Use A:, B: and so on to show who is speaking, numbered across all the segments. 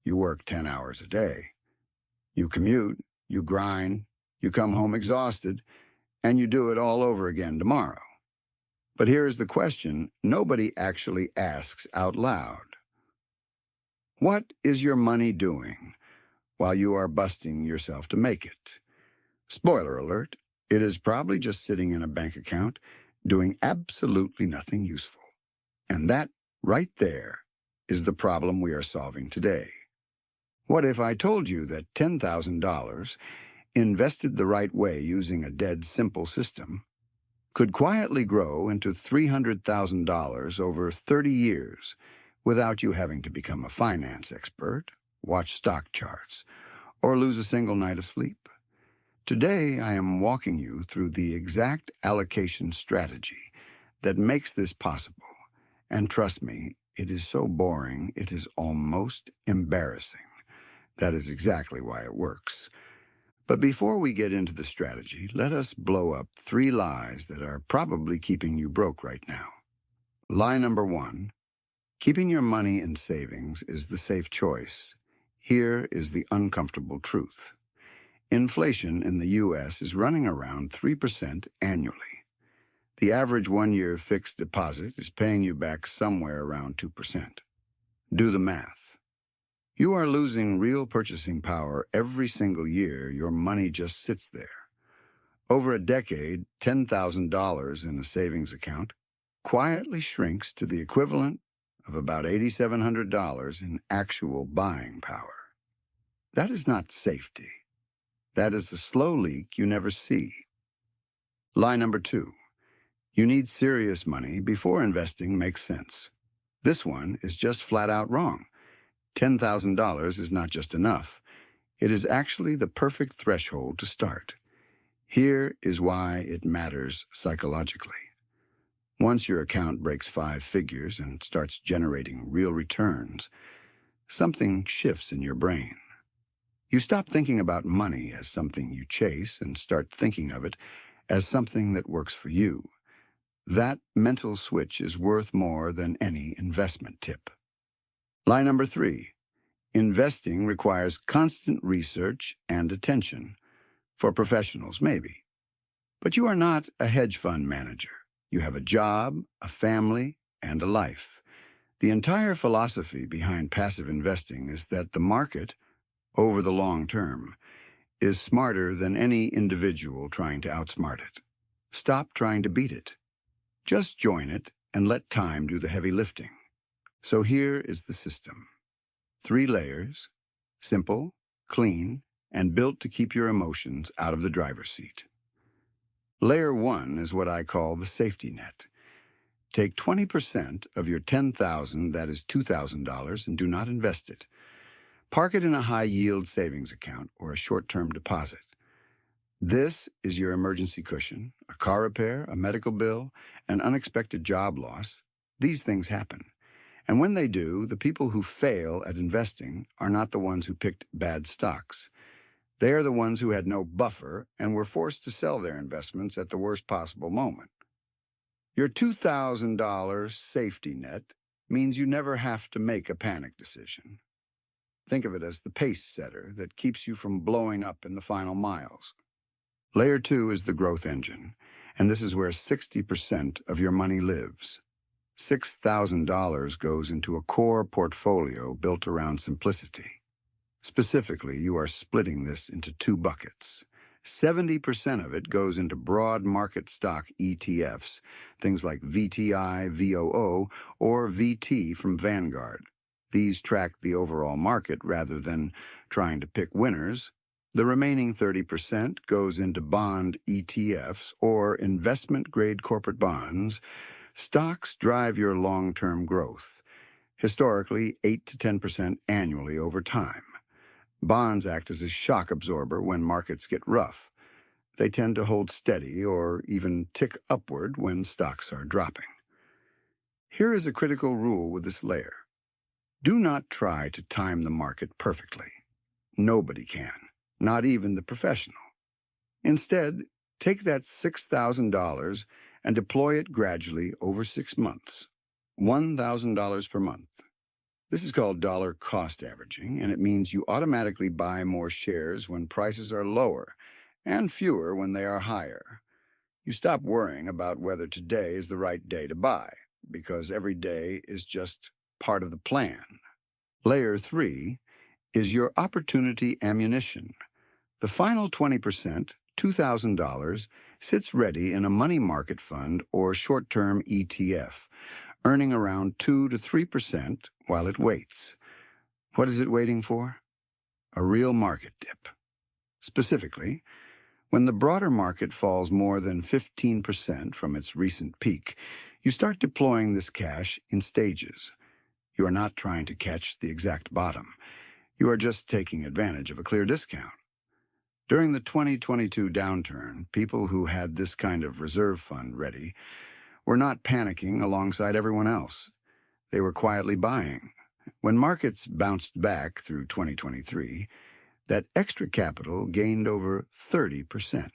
A: You work 10 hours a day. You commute, you grind, you come home exhausted, and you do it all over again tomorrow. But here's the question nobody actually asks out loud. What is your money doing while you are busting yourself to make it? Spoiler alert, it is probably just sitting in a bank account doing absolutely nothing useful. And that, right there, is the problem we are solving today. What if I told you that $10,000, invested the right way using a dead simple system, could quietly grow into $300,000 over 30 years without you having to become a finance expert, watch stock charts, or lose a single night of sleep? Today, I am walking you through the exact allocation strategy that makes this possible. And trust me, it is so boring, it is almost embarrassing. That is exactly why it works. But before we get into the strategy, let us blow up 3 lies that are probably keeping you broke right now. Lie number 1, keeping your money in savings is the safe choice. Here is the uncomfortable truth. Inflation in the U.S. is running around 3% annually. The average 1-year fixed deposit is paying you back somewhere around 2%. Do the math. You are losing real purchasing power every single year your money just sits there. Over a decade, $10,000 in a savings account quietly shrinks to the equivalent of about $8,700 in actual buying power. That is not safety. That is a slow leak you never see. Lie number 2. You need serious money before investing makes sense. This one is just flat out wrong. $10,000 is not just enough. It is actually the perfect threshold to start. Here is why it matters psychologically. Once your account breaks 5 figures and starts generating real returns, something shifts in your brain. You stop thinking about money as something you chase and start thinking of it as something that works for you. That mental switch is worth more than any investment tip. Lie number 3. Investing requires constant research and attention. For professionals, maybe. But you are not a hedge fund manager. You have a job, a family, and a life. The entire philosophy behind passive investing is that the market, over the long term, is smarter than any individual trying to outsmart it. Stop trying to beat it. Just join it and let time do the heavy lifting. So here is the system. 3 layers, simple, clean, and built to keep your emotions out of the driver's seat. Layer 1 is what I call the safety net. Take 20% of your $10,000, that is $2,000, and do not invest it. Park it in a high-yield savings account or a short-term deposit. This is your emergency cushion, a car repair, a medical bill, an unexpected job loss. These things happen. And when they do, the people who fail at investing are not the ones who picked bad stocks. They are the ones who had no buffer and were forced to sell their investments at the worst possible moment. Your $2,000 safety net means you never have to make a panic decision. Think of it as the pace setter that keeps you from blowing up in the final miles. Layer 2 is the growth engine, and this is where 60% of your money lives. $6,000 goes into a core portfolio built around simplicity. Specifically, you are splitting this into 2 buckets. 70% of it goes into broad market stock ETFs, things like VTI, VOO, or VT from Vanguard. These track the overall market rather than trying to pick winners. The remaining 30% goes into bond ETFs, or investment-grade corporate bonds. Stocks drive your long-term growth, historically 8 to 10% annually over time. Bonds act as a shock absorber when markets get rough. They tend to hold steady or even tick upward when stocks are dropping. Here is a critical rule with this layer. Do not try to time the market perfectly. Nobody can, not even the professional. Instead, take that $6,000 and deploy it gradually over 6 months, $1,000 per month. This is called dollar cost averaging, and it means you automatically buy more shares when prices are lower and fewer when they are higher. You stop worrying about whether today is the right day to buy, because every day is just part of the plan. Layer 3 is your opportunity ammunition. The final 20%, $2,000, sits ready in a money market fund or short-term ETF, earning around 2 to 3% while it waits. What is it waiting for? A real market dip. Specifically, when the broader market falls more than 15% from its recent peak, you start deploying this cash in stages. You are not trying to catch the exact bottom. You are just taking advantage of a clear discount. During the 2022 downturn, people who had this kind of reserve fund ready were not panicking alongside everyone else. They were quietly buying. When markets bounced back through 2023, that extra capital gained over 30%.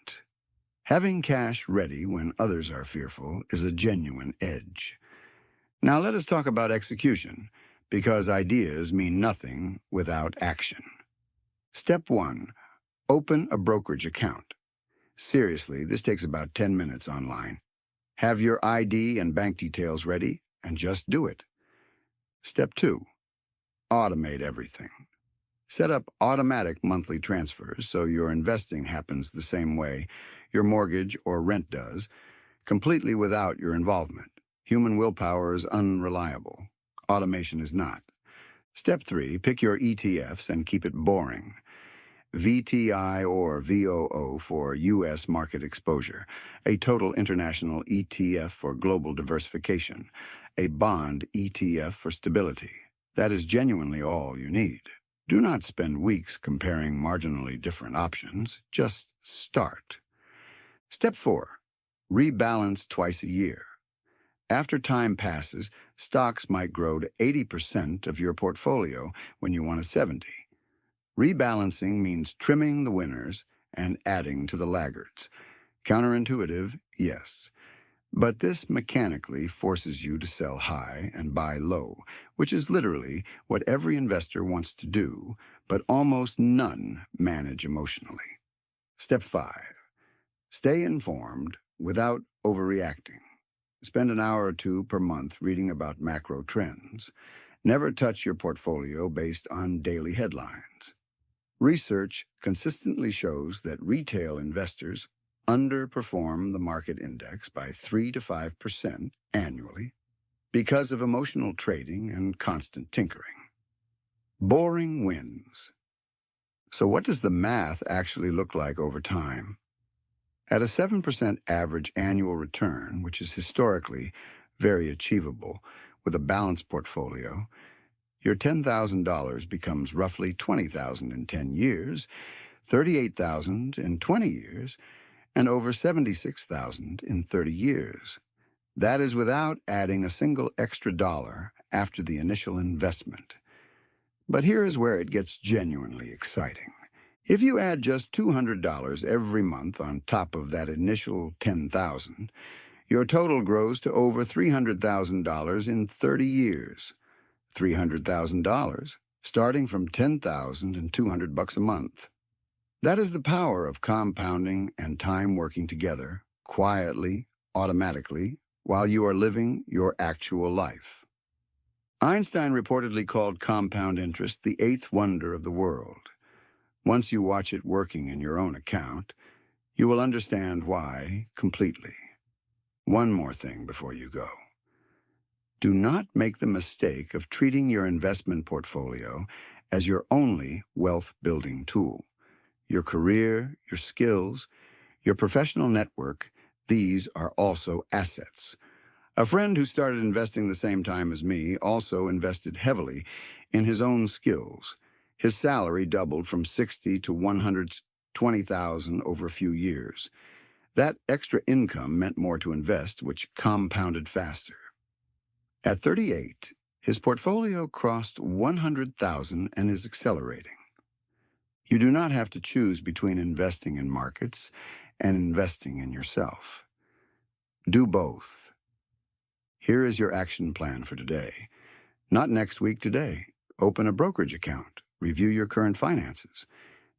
A: Having cash ready when others are fearful is a genuine edge. Now let us talk about execution, because ideas mean nothing without action. Step 1. Open a brokerage account. Seriously, this takes about 10 minutes online. Have your ID and bank details ready, and just do it. Step 2. Automate everything. Set up automatic monthly transfers so your investing happens the same way your mortgage or rent does, completely without your involvement. Human willpower is unreliable. Automation is not. Step 3. Pick your ETFs and keep it boring. VTI or VOO for U.S. market exposure, a total international ETF for global diversification, a bond ETF for stability. That is genuinely all you need. Do not spend weeks comparing marginally different options. Just start. Step 4. Rebalance twice a year. After time passes, stocks might grow to 80% of your portfolio when you want a 70. Rebalancing means trimming the winners and adding to the laggards. Counterintuitive, yes. But this mechanically forces you to sell high and buy low, which is literally what every investor wants to do, but almost none manage emotionally. Step 5. Stay informed without overreacting. Spend an hour or two per month reading about macro trends. Never touch your portfolio based on daily headlines. Research consistently shows that retail investors underperform the market index by 3 to 5% annually because of emotional trading and constant tinkering. Boring wins. So what does the math actually look like over time? At a 7% average annual return, which is historically very achievable with a balanced portfolio, your $10,000 becomes roughly $20,000 in 10 years, $38,000 in 20 years, and over $76,000 in 30 years. That is without adding a single extra dollar after the initial investment. But here is where it gets genuinely exciting. If you add just $200 every month on top of that initial $10,000, your total grows to over $300,000 in 30 years. $300,000, starting from $10,200 a month. That is the power of compounding and time working together, quietly, automatically, while you are living your actual life. Einstein reportedly called compound interest the eighth wonder of the world. Once you watch it working in your own account, you will understand why completely. One more thing before you go. Do not make the mistake of treating your investment portfolio as your only wealth-building tool. Your career, your skills, your professional network, these are also assets. A friend who started investing the same time as me also invested heavily in his own skills. His salary doubled from $60,000 to $120,000 over a few years. That extra income meant more to invest, which compounded faster. At 38, his portfolio crossed $100,000 and is accelerating. You do not have to choose between investing in markets and investing in yourself. Do both. Here is your action plan for today. Not next week today. Open a brokerage account. Review your current finances.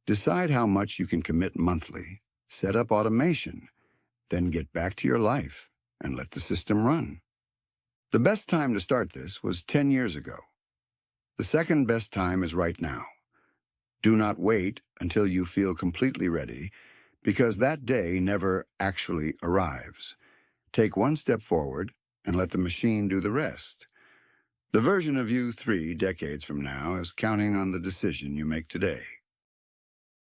A: Decide how much you can commit monthly. Set up automation. Then get back to your life and let the system run. The best time to start this was 10 years ago. The second best time is right now. Do not wait until you feel completely ready, because that day never actually arrives. Take one step forward and let the machine do the rest. The version of you 3 decades from now is counting on the decision you make today.